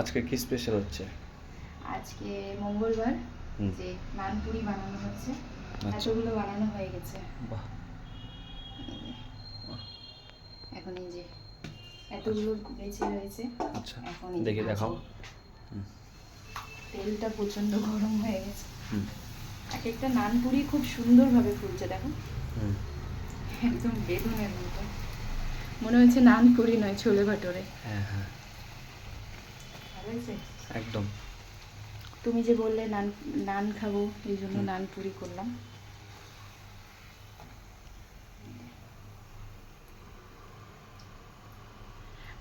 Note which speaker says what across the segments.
Speaker 1: আজকে কি স্পেশাল হচ্ছে?
Speaker 2: আজকে মঙ্গলবার,
Speaker 1: হুম।
Speaker 2: যে নানপুরি বানানো হচ্ছে।
Speaker 1: আচ্ছা।
Speaker 2: এতগুলো বানানো হয়ে গেছে।
Speaker 1: বাহ।
Speaker 2: এই যে,
Speaker 1: বাহ।
Speaker 2: এখন এই যে এতগুলো বেঁচে রয়েছে।
Speaker 1: আচ্ছা,
Speaker 2: এখন এই যে
Speaker 1: দেখি দেখাও।
Speaker 2: ভাজবো। তেলটা প্রচন্ড গরম হয়ে গেছে।
Speaker 1: হুম।
Speaker 2: এক একটা নানপুরি খুব সুন্দরভাবে ফুলছে, দেখো
Speaker 1: হুম।
Speaker 2: একদম বেগুনের মতো। মনে হচ্ছে নানপুরি নয়, ছোলে ভাটোরে।
Speaker 1: হ্যাঁ হ্যাঁ,
Speaker 2: ভালো হয়েছে।
Speaker 1: একদম।
Speaker 2: তুমি যে বললে নান নান খাবো, এই জন্য
Speaker 1: হুম।
Speaker 2: নানপুরি করলাম।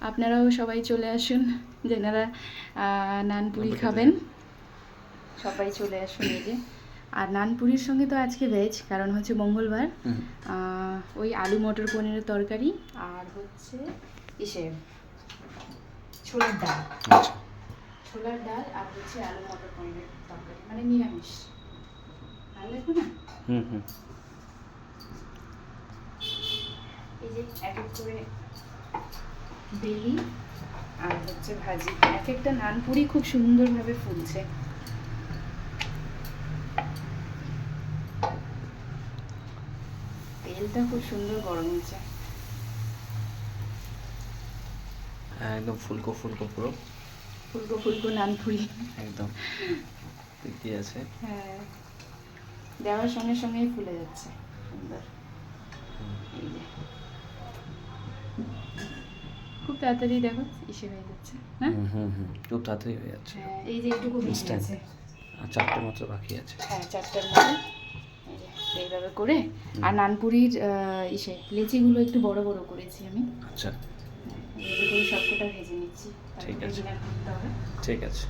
Speaker 2: আপনারাও সবাই চলে আসুন, যেনারা নানপুরি
Speaker 1: নানপুরি খেতে
Speaker 2: খাবেন
Speaker 1: চাই।
Speaker 2: সবাই চলে আসুন। এই যে, আর নানপুরির সঙ্গে তো আজকে ভেজ, কারণ হচ্ছে মঙ্গলবার।
Speaker 1: হুম।
Speaker 2: ওই আলু মটর পনিরের তরকারি, আর হচ্ছে ইসে ছোলার ডাল।
Speaker 1: আচ্ছা।
Speaker 2: ছোলার ডাল আর হচ্ছে আলু মটর পনিরের তরকারি, মানে নিরামিষ। ভালো লাগবে না?
Speaker 1: হুম হুম।
Speaker 2: এই যে এক এক করে বেলি আর হচ্ছে ভাজি, এক একটা নানপুরি খুব সুন্দরভাবে ফুলছে। তেলটা খুব সুন্দর গরম হয়েছে।
Speaker 1: হ্যাঁ, একদম ফুলকো ফুলকো পুরো।
Speaker 2: ফুলকো ফুলকো নানপুরি।
Speaker 1: একদম ঠিকই আছে।
Speaker 2: হ্যাঁ, দেওয়ার সঙ্গে সঙ্গেই ফুলে যাচ্ছে সুন্দর। এই যে খুব তাড়াতাড়ি দেখো ইসে হয়ে যাচ্ছে না?
Speaker 1: হুম হুম হুম, খুব তাড়াতাড়ি হয়ে যাচ্ছে।
Speaker 2: হ্যাঁ, এই যে একটু কমে
Speaker 1: Instant।
Speaker 2: গেছে।
Speaker 1: আর 4টে মাত্র বাকি আছে।
Speaker 2: হ্যাঁ, 4টার মধ্যে এই যে এইভাবে করে। আর নানপুরির ইসে লেচিগুলো একটু বড় বড় করেছি আমি।
Speaker 1: আচ্ছা,
Speaker 2: এইভাবে করে সবকটা ভেজে নিচ্ছি,
Speaker 1: ঠিক
Speaker 2: তারপরে
Speaker 1: আছে।
Speaker 2: ডিনার করতে হবে।
Speaker 1: ঠিক আছে।